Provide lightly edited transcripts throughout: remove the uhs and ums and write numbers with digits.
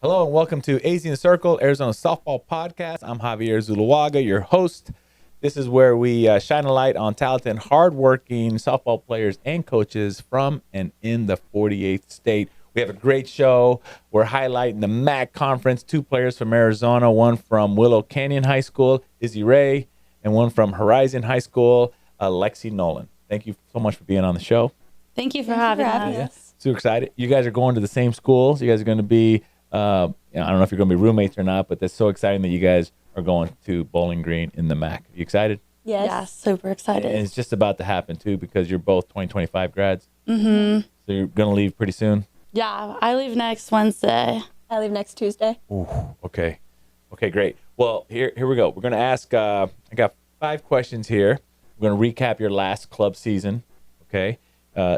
Hello and welcome to Izzy in the Circle, Arizona Softball Podcast. I'm Javier Zuluaga, your host. This is where we shine a light on talented and hardworking softball players and coaches from and in the 48th state. We have a great show. We're highlighting the MAC Conference, 2 players from Arizona, one from Willow Canyon High School, Izzy Ray, and one from Horizon High School, Lexi Nolen. Thank you so much for being on the show. Thank you for having us. Super excited. You guys are going to the same schools. You guys are going to be I don't know if you're going to be roommates or not, but that's so exciting that you guys are going to Bowling Green in the MAC. Are you excited? Yes, super excited. And it's just about to happen, too, because you're both 2025 grads. Mm-hmm. So you're going to leave pretty soon? Yeah, I leave next Wednesday. I leave next Tuesday. Ooh, okay. Okay, great. Well, here we go. We're going to ask, I got 5 questions here. We're going to recap your last club season, okay?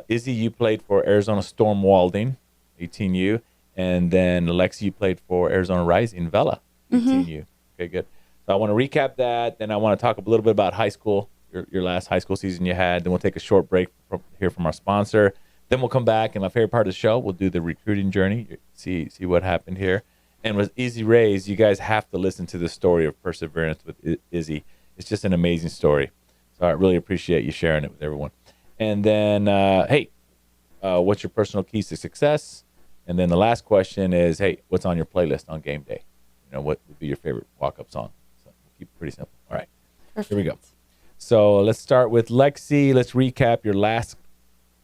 Izzy, you played for Arizona Storm Walding, 18U. And then Lexi, you played for Arizona Rising Vela, 18U. Okay, good. So I want to recap that. Then I want to talk a little bit about high school, your last high school season you had. Then we'll take a short break here from our sponsor. Then we'll come back, and my favorite part of the show, we'll do the recruiting journey, see what happened here. And with Izzy Ray's, you guys have to listen to the story of perseverance with Izzy. It's just an amazing story. So I really appreciate you sharing it with everyone. And then, what's your personal keys to success? And then the last question is, hey, what's on your playlist on game day? You know, what would be your favorite walk-up song? So we'll keep it pretty simple. All right, Perfect. Here we go. So let's start with Lexi. Let's recap your last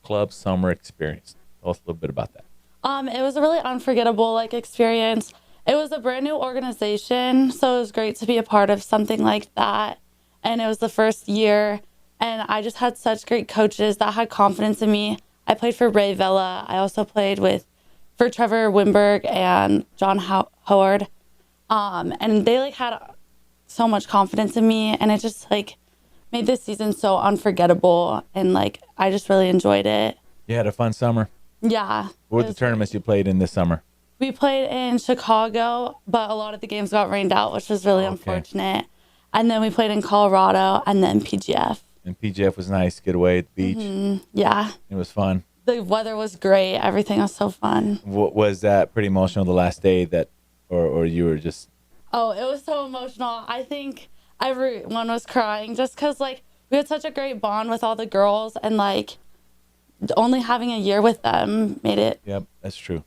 club summer experience. Tell us a little bit about that. It was a really unforgettable experience. It was a brand new organization, so it was great to be a part of something like that. And it was the first year, and I just had such great coaches that had confidence in me. I played for Ray Vela. I also played for Trevor Wimberg and John Howard. And they had so much confidence in me, and it just made this season so unforgettable, and I just really enjoyed it. You had a fun summer. Yeah. What were the tournaments you played in this summer? We played in Chicago, but a lot of the games got rained out, which was really unfortunate. And then we played in Colorado and then PGF. And PGF was nice, get away at the beach. Mm-hmm. Yeah. It was fun. The weather was great. Everything was so fun. Was that pretty emotional the last day or you were just... Oh, it was so emotional. I think everyone was crying just because, we had such a great bond with all the girls, and, only having a year with them made it. Yep, that's true.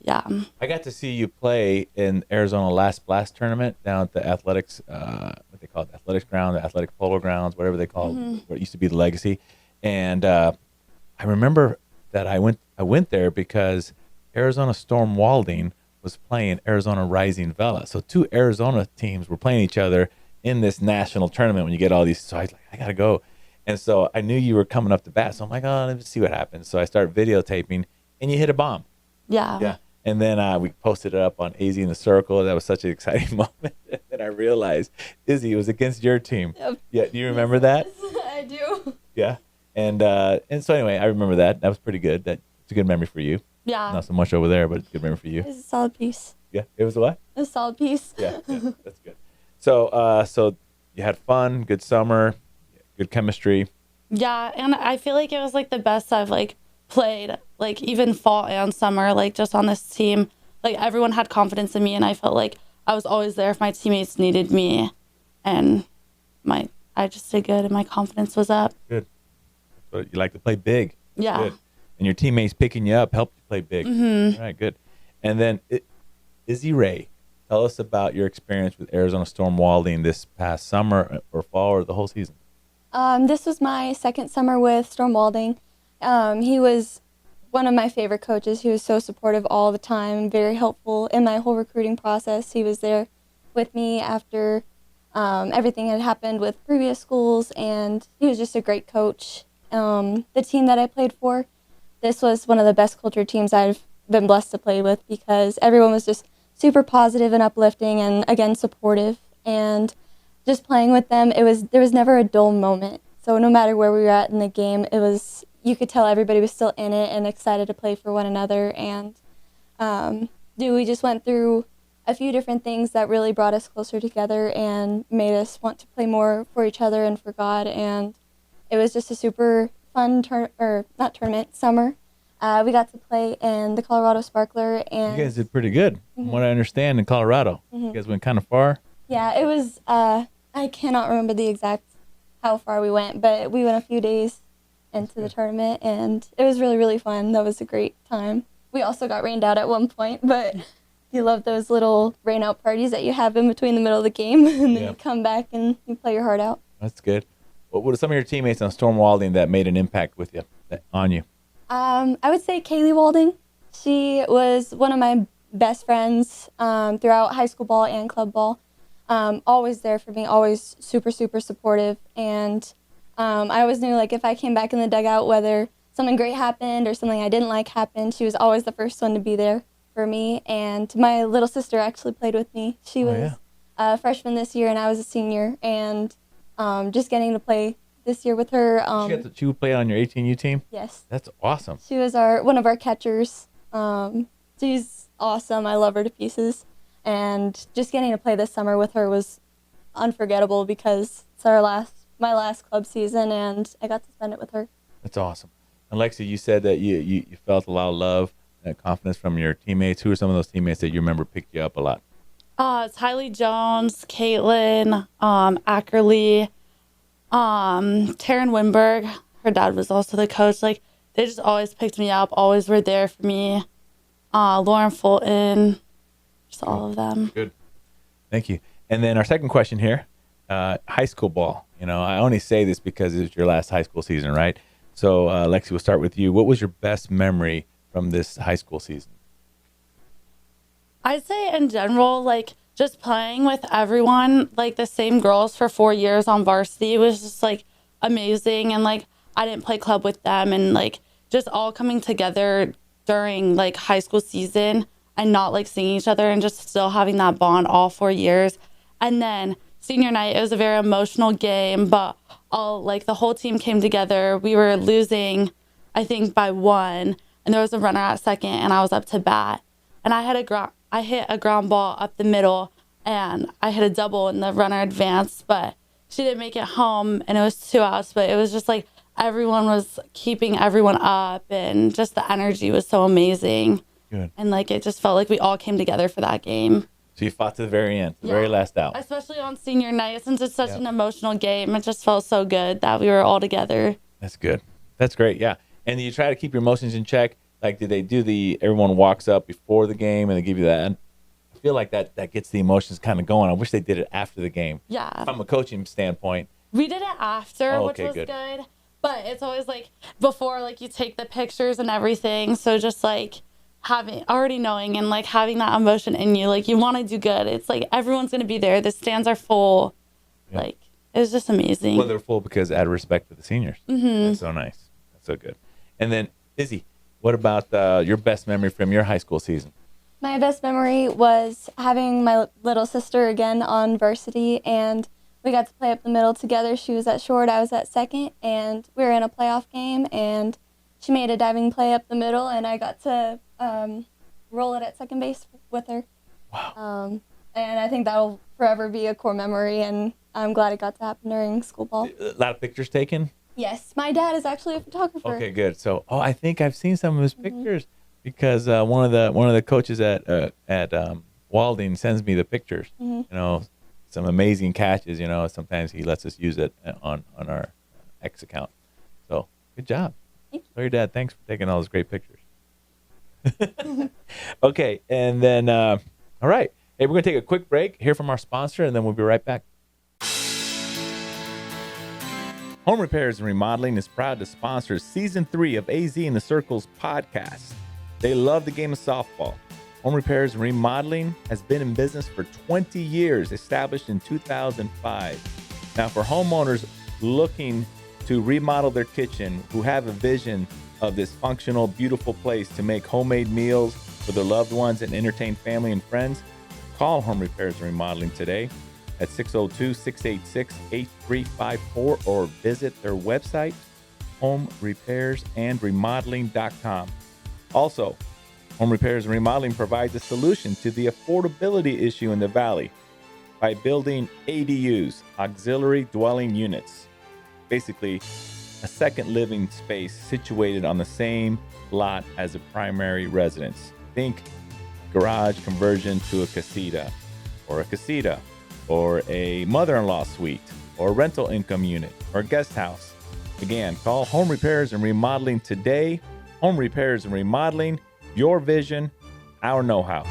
Yeah. I got to see you play in Arizona Last Blast tournament down at the athletics, what they call it, athletics ground, the athletic polo grounds, whatever they call it, what used to be the Legacy. And I remember that I went there because Arizona Storm Walding was playing Arizona Rising Vela. So 2 Arizona teams were playing each other in this national tournament when you get all these. So I was like, I got to go. And so I knew you were coming up to bat. So I'm like, oh, let's see what happens. So I started videotaping, and you hit a bomb. Yeah. Yeah. And then we posted it up on Izzy in the Circle. That was such an exciting moment. And I realized, Izzy, it was against your team. Yep. Yeah. Do you remember that? I do. Yeah. And so anyway, I remember that. That was pretty good. That's a good memory for you. Yeah. Not so much over there, but it's a good memory for you. It was a solid piece. Yeah. It was a what? A solid piece. Yeah. That's good. So you had fun, good summer, good chemistry. Yeah, and I feel like it was the best I've played, even fall and summer, just on this team. Everyone had confidence in me, and I felt like I was always there if my teammates needed me, and I just did good, and my confidence was up. Good. So you like to play big. Yeah. Good. And your teammates picking you up helped you play big. Mm-hmm. All right, good. And then Izzy Ray, tell us about your experience with Arizona Storm Walding this past summer or fall or the whole season. This was my second summer with Storm Walding. He was one of my favorite coaches. He was so supportive all the time, very helpful in my whole recruiting process. He was there with me after everything had happened with previous schools, and he was just a great coach. The team that I played for, this was one of the best culture teams I've been blessed to play with because everyone was just super positive and uplifting and, again, supportive. And just playing with them, there was never a dull moment. So no matter where we were at in the game, you could tell everybody was still in it and excited to play for one another. And we just went through a few different things that really brought us closer together and made us want to play more for each other and for God. And it was just a super fun summer. We got to play in the Colorado Sparkler, and You guys did pretty good, from what I understand, in Colorado. You guys went kind of far. yeah, it was. I cannot remember the exact how far we went, but we went a few days into the tournament, and it was really, really fun. That was a great time. We also got rained out at one point, but you love those little rain out parties that you have in between the middle of the game, and then you come back and you play your heart out. That's good. What are some of your teammates on Storm Walding that made an impact with you, on you? I would say Kaylee Walding. She was one of my best friends throughout high school ball and club ball. Always there for me, always super, super supportive. And I always knew, like, if I came back in the dugout, whether something great happened or something I didn't like happened, she was always the first one to be there for me. And my little sister actually played with me. She was a freshman this year, and I was a senior. And just getting to play this year with her. She would play on your 18U team? Yes. That's awesome. She was one of our catchers. She's awesome. I love her to pieces. And just getting to play this summer with her was unforgettable because it's my last club season, and I got to spend it with her. That's awesome. And Lexi, you said that you felt a lot of love and confidence from your teammates. Who are some of those teammates that you remember picked you up a lot? It's Kylie Jones, Caitlin, Ackerley, Taryn Winberg. Her dad was also the coach. Like, they just always picked me up, always were there for me. Lauren Fulton, just all of them. Good. Thank you. And then our second question here, high school ball. You know, I only say this because it's your last high school season, right? So, Lexi, we'll start with you. What was your best memory from this high school season? I'd say in general, like, just playing with everyone, like the same girls for 4 years on varsity was just like amazing. And like, I didn't play club with them, and like just all coming together during like high school season and not like seeing each other and just still having that bond all 4 years. And then senior night, it was a very emotional game, but the whole team came together. We were losing, I think, by 1, and there was a runner at second, and I was up to bat, and I hit a ground ball up the middle, and I hit a double, and the runner advanced, but she didn't make it home, and it was 2 outs. But it was just like everyone was keeping everyone up, and just the energy was so amazing. Good. And like, it just felt like we all came together for that game. So you fought to the very end, the very last out. Especially on senior night, since it's such an emotional game, it just felt so good that we were all together. That's good. That's great. Yeah. And you try to keep your emotions in check. Like, did they do everyone walks up before the game and they give you that? I feel like that gets the emotions kind of going. I wish they did it after the game. Yeah. From a coaching standpoint. We did it after, which was good. But it's always like before, like, you take the pictures and everything. So just like already knowing and like having that emotion in you, like you want to do good. It's like everyone's going to be there. The stands are full. Yeah. Like, it was just amazing. Well, they're full because out of respect to the seniors. Mm-hmm. That's so nice. That's so good. And then, Izzy, what about your best memory from your high school season? My best memory was having my little sister again on varsity, and we got to play up the middle together. She was at short, I was at second, and we were in a playoff game, and she made a diving play up the middle, and I got to roll it at second base with her. Wow. And I think that'll forever be a core memory, and I'm glad it got to happen during school ball. A lot of pictures taken? Yes, my dad is actually a photographer. Okay, good. So, I think I've seen some of his pictures because one of the coaches at Walding sends me the pictures. You know, some amazing catches. You know, sometimes he lets us use it on our X account. So, good job. Thank you. Tell your dad thanks for taking all those great pictures. Okay, and then all right. Hey, we're gonna take a quick break, hear from our sponsor, and then we'll be right back. Home Repairs and Remodeling is proud to sponsor Season 3 of AZ in the Circles podcast. They love the game of softball. Home Repairs and Remodeling has been in business for 20 years, established in 2005. Now, for homeowners looking to remodel their kitchen, who have a vision of this functional, beautiful place to make homemade meals for their loved ones and entertain family and friends, call Home Repairs and Remodeling today at 602-686-8354 or visit their website, homerepairsandremodeling.com. Also, Home Repairs and Remodeling provides a solution to the affordability issue in the Valley by building ADUs, auxiliary dwelling units. Basically, a second living space situated on the same lot as a primary residence. Think garage conversion to a casita, or a mother-in-law suite, or a rental income unit, or a guest house. Again, call Home Repairs and Remodeling today. Home Repairs and Remodeling, your vision, our know-how.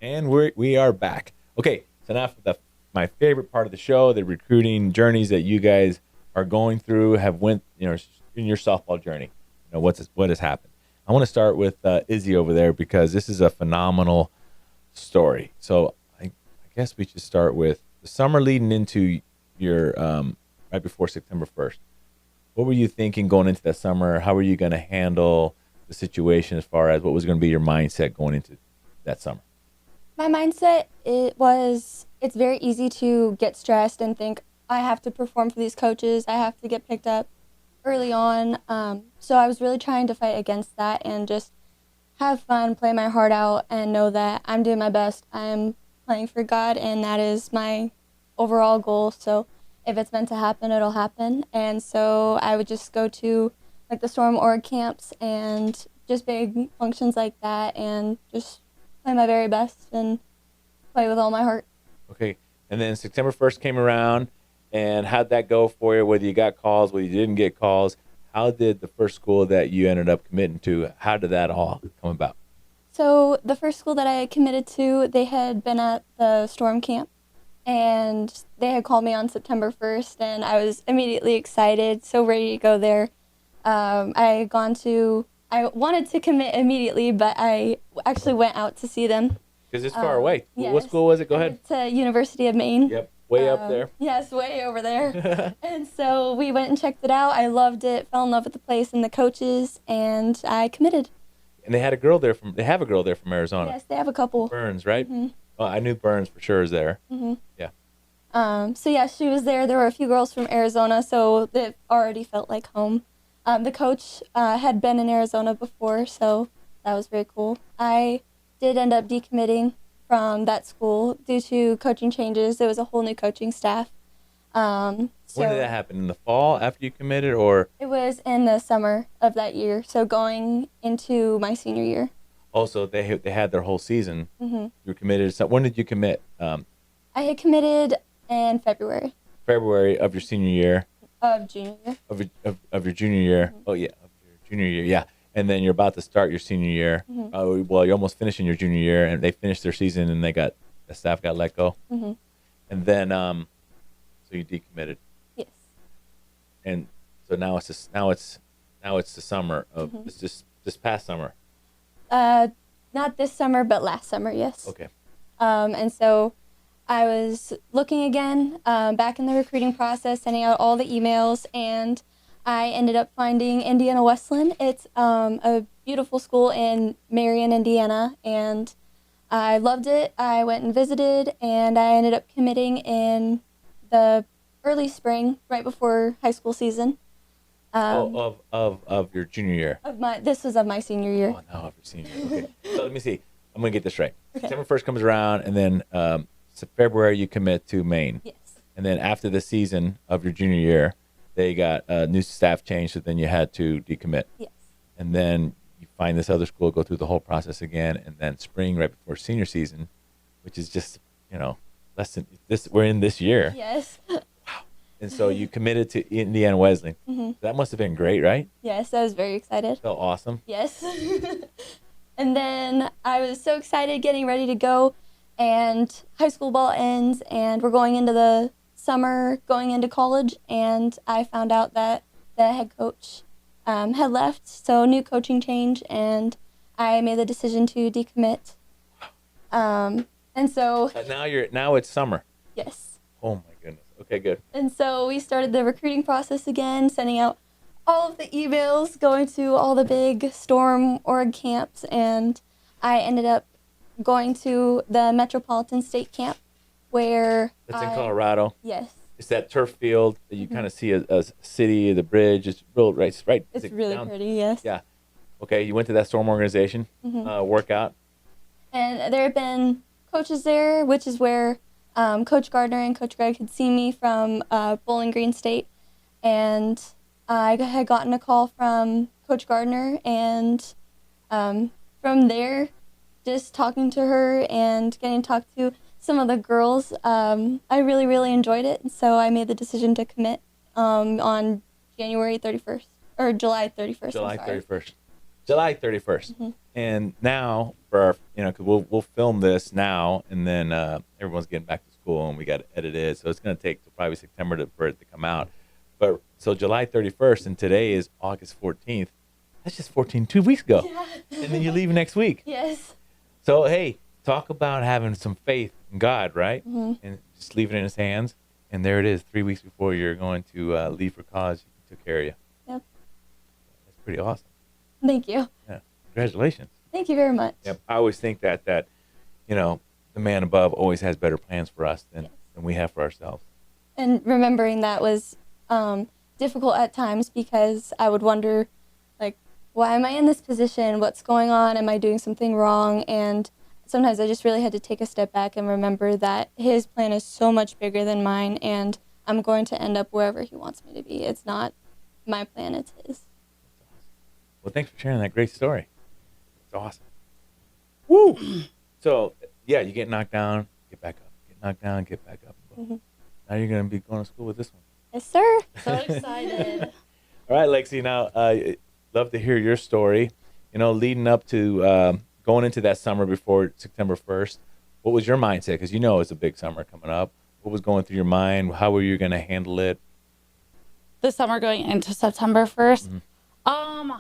And we are back. Okay, so now for my favorite part of the show, the recruiting journeys that you guys are going through, have went, in your softball journey. What has happened. I want to start with Izzy over there because this is a phenomenal story. So I guess we should start with the summer leading into your right before September 1st. What were you thinking going into that summer? How were you going to handle the situation as far as what was going to be your mindset going into that summer? My mindset, it's very easy to get stressed and think, I have to perform for these coaches. I have to get picked up early on. So I was really trying to fight against that and just have fun, play my heart out, and know that I'm doing my best. I'm playing for God, and that is my overall goal. So if it's meant to happen, it'll happen. And so I would just go to like the Storm Org camps and just big functions like that and just play my very best and play with all my heart. Okay. And then September 1st came around, and how'd that go for you? Whether you got calls, whether you didn't get calls, how did the first school that you ended up committing to, how did that all come about? So the first school that I committed to, they had been at the Storm camp, and they had called me on September 1st, and I was immediately excited, so ready to go there. I wanted to commit immediately, but I actually went out to see them. Because it's far away. Yes. What school was it? Go ahead. It's University of Maine. Yep, way up there. Yes, way over there. And so we went and checked it out. I loved it, fell in love with the place and the coaches, and I committed. And they have a girl there from Arizona. Yes, they have a couple. Burns, right? Mm-hmm. Well, I knew Burns for sure is there. Mm-hmm. Yeah. So yeah, she was there. There were a few girls from Arizona, so it already felt like home. The coach had been in Arizona before, so that was very cool. I did end up decommitting from that school due to coaching changes. There was a whole new coaching staff. When did that happen? In the fall after you committed, or? It was in the summer of that year, so going into my senior year. Also, they had their whole season. Mm-hmm. You were committed. So when did you commit? I had committed in February. February of your senior year. Of junior year. Of your junior year. Mm-hmm. Oh yeah, of your junior year. Yeah, and then you're about to start your senior year. Mm-hmm. Well, you're almost finishing your junior year, and they finished their season, and the staff got let go. Mm-hmm. And then so you decommitted. Yes. And so now it's the summer of Mm-hmm. this past summer. Not this summer, but last summer. Yes. Okay. And so I was looking again, back in the recruiting process, sending out all the emails, and I ended up finding Indiana Wesleyan. It's a beautiful school in Marion, Indiana, and I loved it. I went and visited, and I ended up committing in the early spring, right before high school season. Of your junior year. This was of my senior year. Oh, no, of your senior year. Okay. So let me see. I'm gonna get this right. Okay. September 1st comes around, and then February you commit to Maine. Yes. And then after the season of your junior year, they got a new staff change, so then you had to decommit. Yes. And then you find this other school, go through the whole process again, and then spring right before senior season, which is just, less than this. We're in this year. Yes. And so you committed to Indiana Wesleyan. Mm-hmm. That must have been great, right? Yes, I was very excited. Felt awesome. Yes. And then I was so excited, getting ready to go, and high school ball ends, and we're going into the summer, going into college, and I found out that the head coach had left, so new coaching change, and I made the decision to decommit. And so now it's summer. yes. Oh my goodness. Okay, good. And so we started the recruiting process again, sending out all of the emails, going to all the big Storm Org camps, and I ended up going to the Metropolitan State Camp where That's in Colorado. Yes. It's that turf field that you kind of see a city, the bridge. It's real, right? It's right. It's really pretty, yes. Yeah. Okay, you went to that Storm organization workout. And there have been coaches there, which is where Coach Gardner and Coach Greg had seen me from Bowling Green State, and I had gotten a call from Coach Gardner, and from there, just talking to her and getting to talk to some of the girls, I really, really enjoyed it. And so I made the decision to commit on January 31st, or July 31st. July 31st. July 31st. Mm-hmm. And now for our, because we'll film this now, and then everyone's getting back to school, and we got to edit it. So it's going to take till probably September for it to come out. But so July 31st, and today is August 14th. That's just 2 weeks ago. Yeah. And then you leave next week. Yes. So, hey, talk about having some faith in God, right? Mm-hmm. And just leave it in his hands. And there it is, 3 weeks before you're going to leave for college. He took care of you. Yep. That's pretty awesome. Thank you. Yeah. Congratulations. Thank you very much. Yep. I always think that the man above always has better plans for us than we have for ourselves. And remembering that was difficult at times, because I would wonder, like, why am I in this position? What's going on? Am I doing something wrong? And sometimes I just really had to take a step back and remember that his plan is so much bigger than mine, and I'm going to end up wherever he wants me to be. It's not my plan, it's his. Well, thanks for sharing that great story. It's awesome. Woo! So, yeah, you get knocked down, get back up. Get knocked down, get back up. Mm-hmm. Now you're going to be going to school with this one. Yes, sir. So excited. All right, Lexi, now love to hear your story. Leading up to going into that summer before September 1st, what was your mindset? Because it's a big summer coming up. What was going through your mind? How were you going to handle it? The summer going into September 1st. Mm-hmm.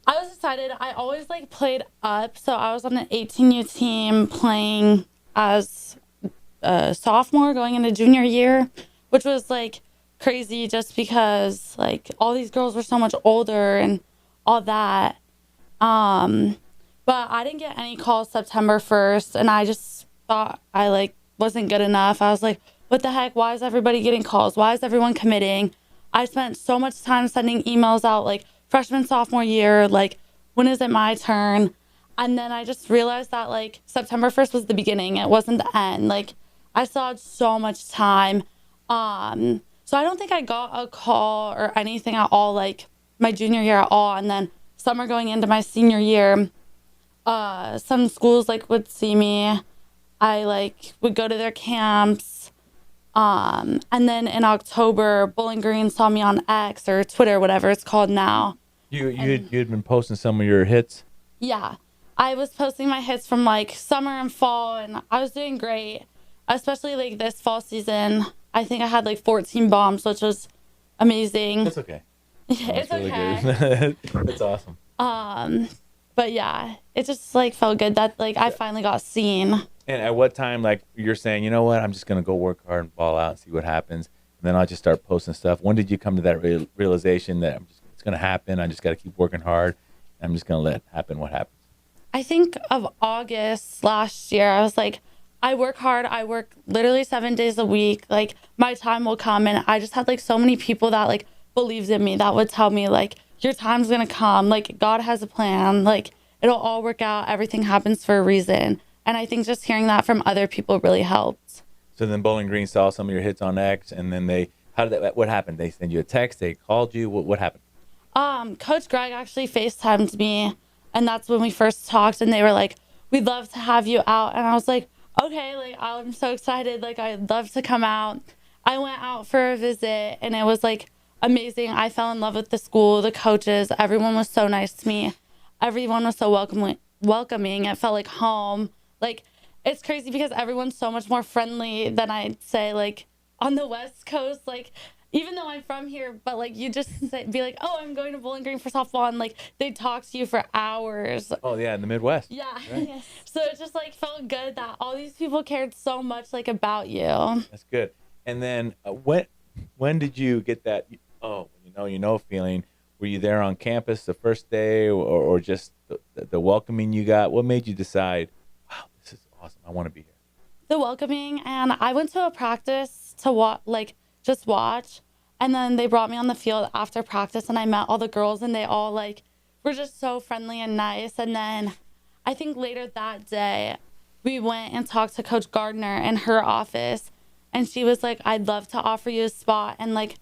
I was excited. I always played up. So I was on the 18U team playing as a sophomore going into junior year, which was crazy just because all these girls were so much older and all that. But I didn't get any calls September 1st, and I just thought I wasn't good enough. I was like, what the heck? Why is everybody getting calls? Why is everyone committing? I spent so much time sending emails out freshman, sophomore year, when is it my turn? And then I just realized that September 1st was the beginning. It wasn't the end. I still had so much time. So I don't think I got a call or anything at all my junior year at all. And then summer going into my senior year, some schools would see me. I would go to their camps. And then in October, Bowling Green saw me on X or Twitter, whatever it's called now. You'd been posting some of your hits? Yeah. I was posting my hits from summer and fall, and I was doing great, especially this fall season. I think I had 14 bombs, which was amazing. That's okay. It's really okay. Good. That's awesome. But yeah, it just felt good that I finally got seen. And at what time you're saying, you know what, I'm just gonna go work hard and ball out and see what happens, and then I'll just start posting stuff? When did you come to that realization that it's gonna happen? I just gotta keep working hard. I'm just gonna let happen what happens. I think of August last year. I was I work hard. I work literally 7 days a week. My time will come. And I just had so many people that believed in me, that would tell me your time's going to come. God has a plan. It'll all work out. Everything happens for a reason. And I think just hearing that from other people really helped. So then Bowling Green saw some of your hits on X, and then what happened? They send you a text, they called you, what happened? Coach Greg actually FaceTimed me, and that's when we first talked, and they were we'd love to have you out. And I was okay, I'm so excited. I'd love to come out. I went out for a visit, and it was amazing. I fell in love with the school, the coaches. Everyone was so nice to me. Everyone was so welcoming. It felt like home. It's crazy because everyone's so much more friendly than I'd say on the West Coast. Even though I'm from here, but you just be oh, I'm going to Bowling Green for softball, and they talk to you for hours. Oh yeah, in the Midwest. Yeah. Right? Yes. So it just felt good that all these people cared so much about you. That's good. And then when did you get that feeling? Were you there on campus the first day, or just the welcoming you got? What made you decide, wow, this is awesome, I want to be here? The welcoming, and I went to a practice to just watch, and then they brought me on the field after practice, and I met all the girls, and they all were just so friendly and nice. And then I think later that day, we went and talked to Coach Gardner in her office, and she was like, I'd love to offer you a spot. And like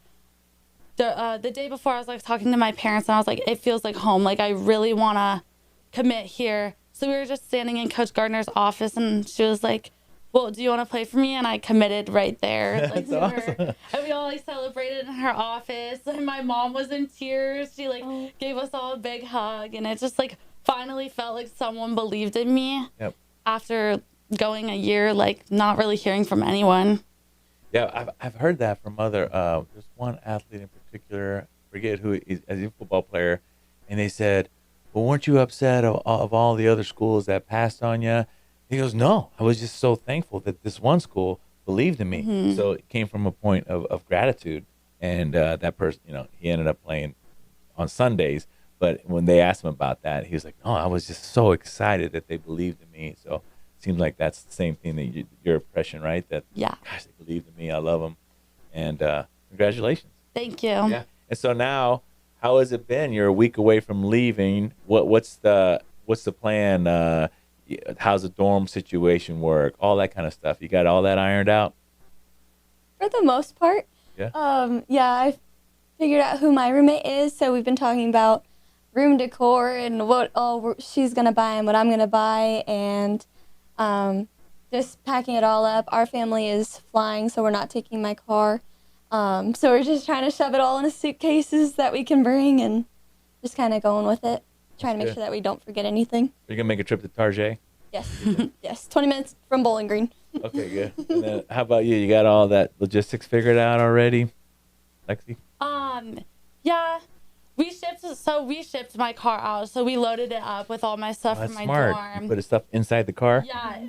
the day before, I was like talking to my parents, and I was like, it feels like home. Like, I really want to commit here. So we were just standing in Coach Gardner's office, and she was like, well, do you want to play for me? And I committed right there. Like, That's awesome. And we all like celebrated in her office. And my mom was in tears. She like gave us all a big hug, and it just like finally felt like someone believed in me. Yep. After going a year, like not really hearing from anyone. Yeah, I've heard that from other. There's one athlete in particular, forget who is, as a football player, and they said, "Well, weren't you upset of all the other schools that passed on you?" He goes, "No, I was just so thankful that this one school believed in me." Mm-hmm. So it came from a point of gratitude, and that person, he ended up playing on Sundays. But when they asked him about that, he was like, "No, I was just so excited that they believed in me." So it seems like that's the same thing that your impression, right? That Yeah. gosh, they believed in me. I love them, and congratulations. Thank you. Yeah. And so now, how has it been? You're a week away from leaving. What's the plan? How's the dorm situation work? All that kind of stuff. You got all that ironed out? For the most part. Yeah. Yeah, I figured out who my roommate is, so we've been talking about room decor and what all she's gonna buy and what I'm gonna buy, and just packing it all up. Our family is flying, so we're not taking my car. So we're just trying to shove it all into suitcases that we can bring and just kind of going with it, trying to make good. sure that we don't forget anything. You're gonna make a trip to Tarjay? Yes, yes, 20 minutes from Bowling Green. Okay, good. And then how about you? You got all that logistics figured out already, Lexi? Yeah. We shipped my car out, so we loaded it up with all my stuff That's from my smart. dorm. You put the stuff inside the car? Yeah,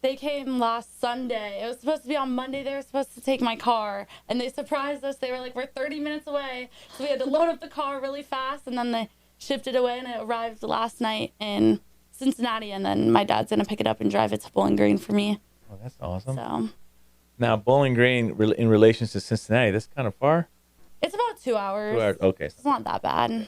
they came last Sunday. It was supposed to be on Monday. They were supposed to take my car, and they surprised us. They were like, we're 30 minutes away. So we had to load up the car really fast, and then they shipped it away, and it arrived last night in Cincinnati, and then my dad's going to pick it up and drive it to Bowling Green for me. Oh, that's awesome. So Now, Bowling Green, in relation to Cincinnati, that's kind of far? it's about 2 hours. 2 hours. Okay. It's not that bad. All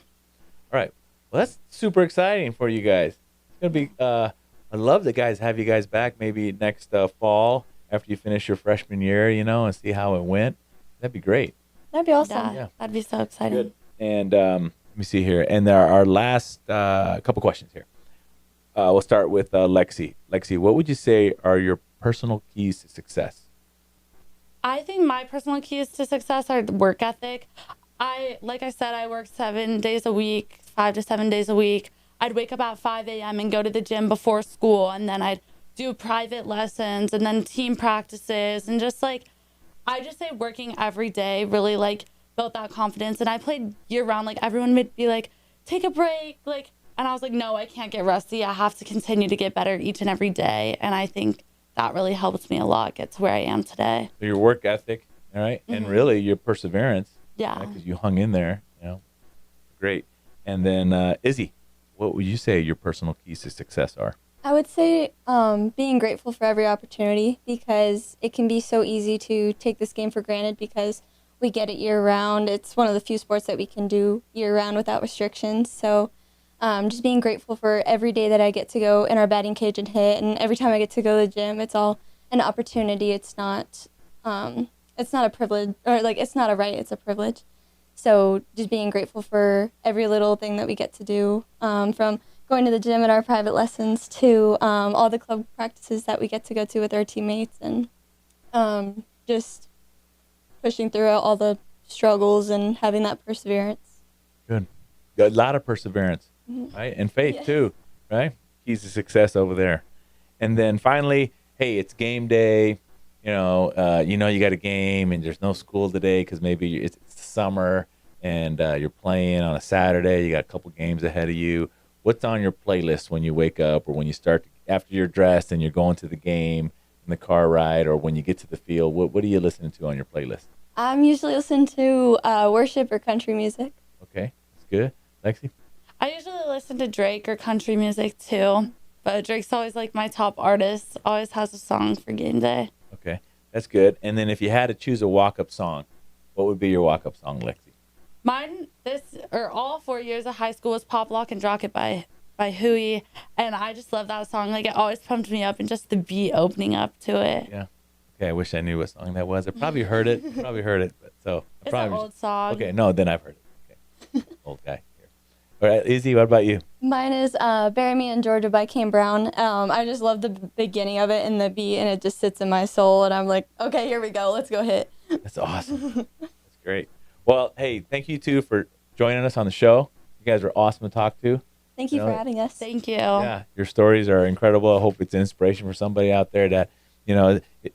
right. Well, that's super exciting for you guys. It's going to be, I'd love to have you guys back maybe next fall after you finish your freshman year, and see how it went. That'd be great. That'd be awesome. Yeah. That'd be so exciting. Good. And let me see here. And there are our last couple questions here. We'll start with Lexi. Lexi, what would you say are your personal keys to success? I think my personal keys to success are work ethic. Like I said, I work 7 days a week, 5 to 7 days a week. I'd wake up at 5 a.m. and go to the gym before school, and then I'd do private lessons and then team practices, and I just say working every day really built that confidence. And I played year round. Everyone would be like, take a break, and I was like, no, I can't get rusty. I have to continue to get better each and every day. And I think that really helped me a lot get to where I am today. So your work ethic, all right, and really your perseverance. Yeah. Because you hung in there, Great. And then Izzy, what would you say your personal keys to success are? I would say being grateful for every opportunity, because it can be so easy to take this game for granted because we get it year round. It's one of the few sports that we can do year round without restrictions. So just being grateful for every day that I get to go in our batting cage and hit, and every time I get to go to the gym, it's all an opportunity. It's not a privilege, or it's not a right, it's a privilege. So just being grateful for every little thing that we get to do, from going to the gym and our private lessons to all the club practices that we get to go to with our teammates, and just pushing through all the struggles and having that perseverance. Good. A lot of perseverance, right? And faith too, right? Keys to success over there. And then finally, hey, it's game day. You got a game and there's no school today because maybe it's summer and you're playing on a Saturday. You got a couple games ahead of you. What's on your playlist when you wake up, or when you start after you're dressed and you're going to the game in the car ride, or when you get to the field? What are you listening to on your playlist? I'm usually listening to worship or country music. Okay, that's good. Lexi? I usually listen to Drake or country music too, but Drake's always my top artist. Always has a song for game day. Okay, that's good. And then if you had to choose a walk-up song, what would be your walk-up song, Lexi? Mine all 4 years of high school was Pop Lock and Drop It by by Huey. And I just love that song. Like, it always pumped me up, and just the beat opening up to it. Yeah. Okay, I wish I knew what song that was. I probably heard it. But so I It's probably an old song. Okay, no, then I've heard it. Okay, old guy here. All right, Izzy, what about you? Mine is Bury Me in Georgia by Kane Brown. I just love the beginning of it and the beat, and it just sits in my soul, and I'm like, okay, here we go. Let's go hit. That's awesome. That's great. Well, hey, thank you two for joining us on the show. You guys were awesome to talk to. Thank you for having us. Thank you. Yeah, your stories are incredible. I hope it's inspiration for somebody out there that,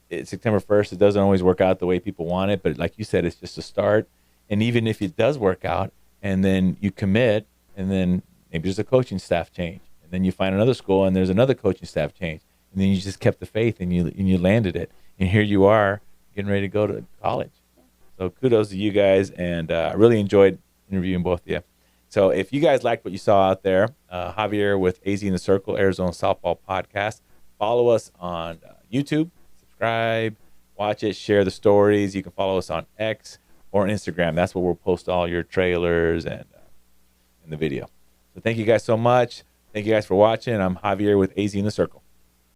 it's September 1st. It doesn't always work out the way people want it, but like you said, it's just a start. And even if it does work out and then you commit, and then maybe there's a coaching staff change, and then you find another school and there's another coaching staff change, and then you just kept the faith and you landed it. And here you are getting ready to go to college. So kudos to you guys, and I really enjoyed interviewing both of you. So if you guys liked what you saw out there, Javier with AZ in the Circle, Arizona Softball Podcast, follow us on YouTube, subscribe, watch it, share the stories. You can follow us on X or Instagram. That's where we'll post all your trailers and the video. So thank you guys so much. Thank you guys for watching. I'm Javier with AZ in the Circle.